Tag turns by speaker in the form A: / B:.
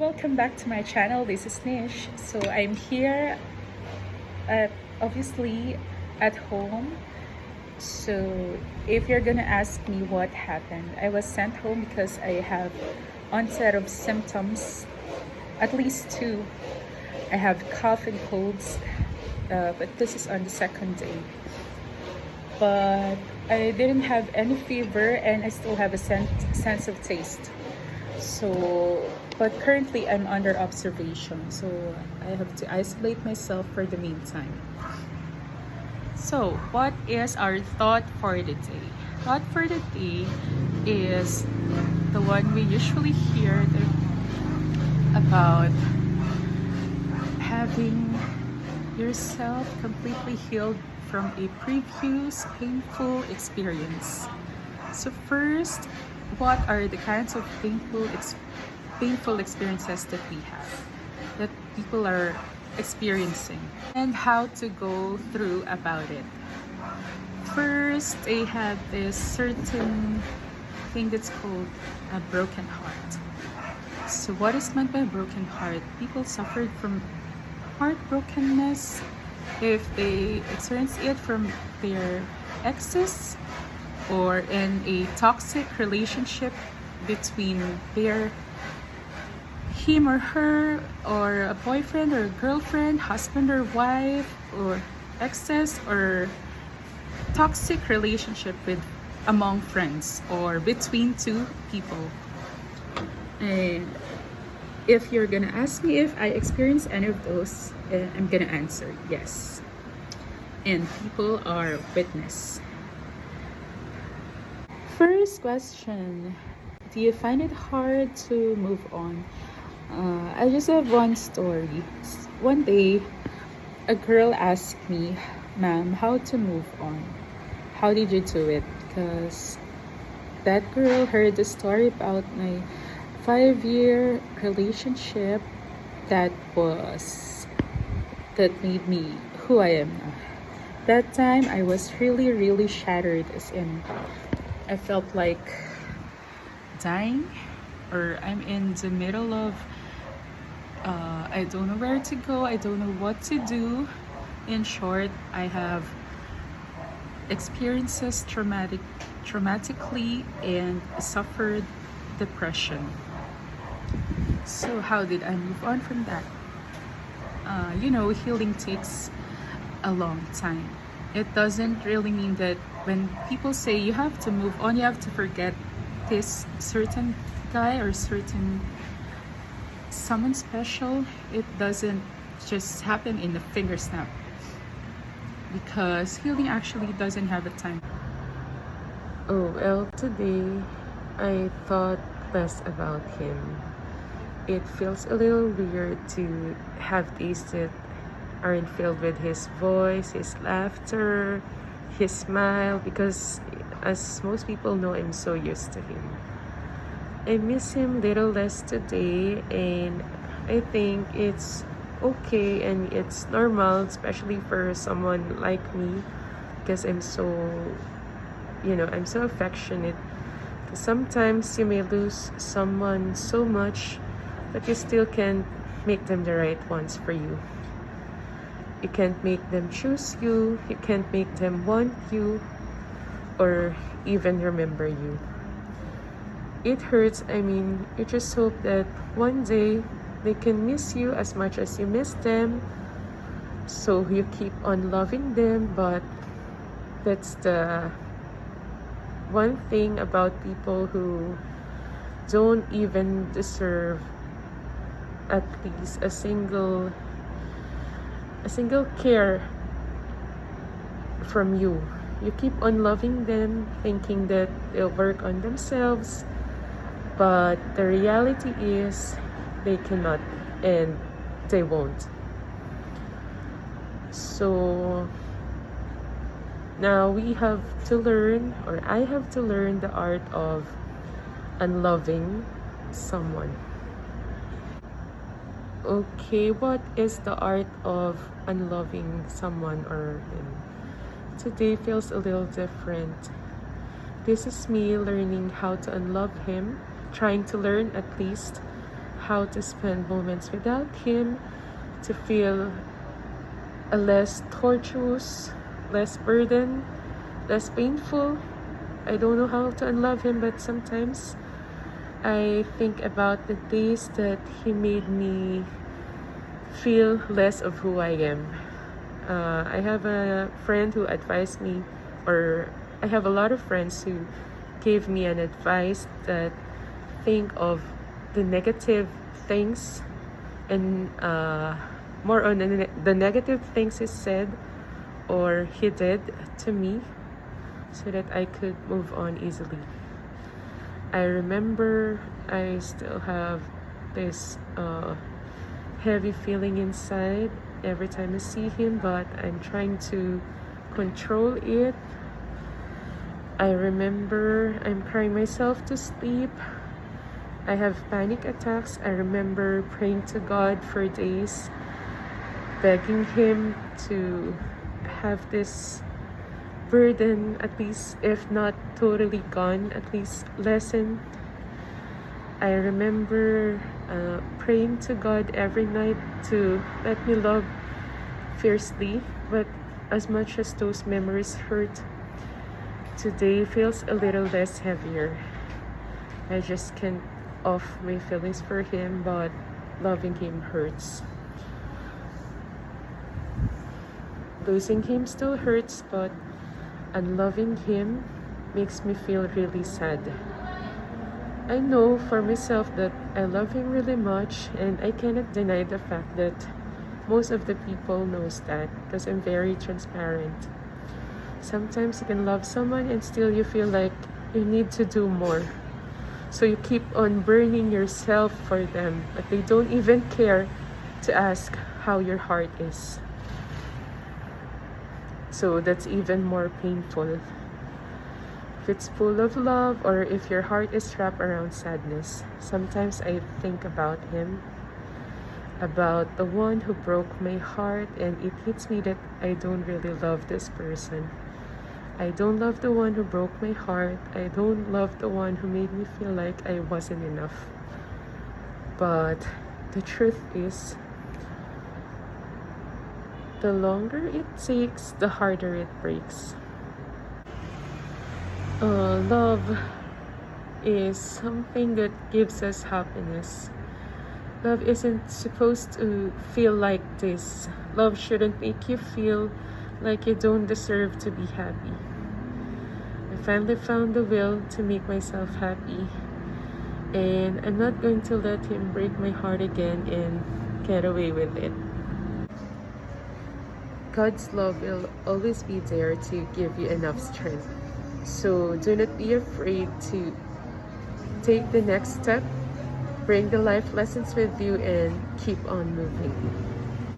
A: welcome back to my channel. This is Nish. So I'm here obviously at home. So if you're gonna ask me what happened, I was sent home because I have onset of symptoms, at least two. I have cough and colds, but this is on the second day. But I didn't have any fever and I still have a sense of taste. So, but currently I'm under observation, so I have to isolate myself for the meantime. So, what is our thought for the day? Thought for the day is the one we usually hear about having yourself completely healed from a previous painful experience. So first, what are the kinds of painful experiences that we have, that people are experiencing, and how to go through about it? First, they have this certain thing that's called a broken heart. So what is meant by broken heart? People suffered from heartbrokenness if they experience it from their exes or in a toxic relationship between him or her, or a boyfriend or a girlfriend, husband or wife, or exes, or toxic relationship with among friends or between two people. And if you're gonna ask me if I experienced any of those, I'm gonna answer yes. And people are witness. First question, do you find it hard to move on? I just have one story. One day, a girl asked me, "Ma'am, how to move on? How did you do it?" Because that girl heard the story about my 5-year relationship that made me who I am now. That time I was really shattered, as in I felt like dying, or I'm in the middle of I don't know where to go, I don't know what to do. In short, I have experiences traumatically and suffered depression. So how did I move on from that? Healing takes a long time. It doesn't really mean that when people say you have to move on, you have to forget this certain guy or someone special. It doesn't just happen in a finger snap, because healing actually doesn't have a time.
B: Oh, well, today I thought less about him. It feels a little weird to have days that aren't filled with his voice, his laughter, his smile, because as most people know, I'm so used to him. I miss him little less today, and I think it's okay and it's normal, especially for someone like me, because I'm so affectionate. Sometimes you may lose someone so much, but you still can't make them the right ones for you. You can't make them choose you, you can't make them want you, or even remember you. It hurts. You just hope that one day they can miss you as much as you miss them, so you keep on loving them. But that's the one thing about people who don't even deserve at least a single care from you. You keep on loving them, thinking that they'll work on themselves, but the reality is they cannot and they won't. So now we have to learn, or I have to learn, the art of unloving someone. Okay, what is the art of unloving someone or him? Today feels a little different. This is me learning how to unlove him, trying to learn at least how to spend moments without him, to feel a less torturous, less burden, less painful. I don't know how to unlove him, but sometimes I think about the days that he made me feel less of who I am. I have a friend who advised me, or I have a lot of friends who gave me an advice that think of the negative things and more on the negative things he said or he did to me so that I could move on easily. I remember I still have this heavy feeling inside every time I see him, but I'm trying to control it. I remember I'm crying myself to sleep. I have panic attacks. I remember praying to God for days, begging him to have this burden, at least if not totally gone, at least lessen. I remember praying to God every night to let me love fiercely, but as much as those memories hurt, today feels a little less heavier. I just can't off my feelings for him, but loving him hurts. Losing him still hurts, but unloving him makes me feel really sad. I know for myself that I love him really much, and I cannot deny the fact that most of the people knows that because I'm very transparent. Sometimes you can love someone and still you feel like you need to do more. So you keep on burning yourself for them, but they don't even care to ask how your heart is. So that's even more painful. If it's full of love or if your heart is wrapped around sadness, sometimes I think about him, about the one who broke my heart, and it hits me that I don't really love this person. I don't love the one who broke my heart. I don't love the one who made me feel like I wasn't enough. But the truth is, the longer it takes, the harder it breaks. Love is something that gives us happiness. Love isn't supposed to feel like this. Love shouldn't make you feel like you don't deserve to be happy. I finally found the will to make myself happy, and I'm not going to let him break my heart again and get away with it. God's love will always be there to give you enough strength. So do not be afraid to take the next step, bring the life lessons with you, and keep on moving.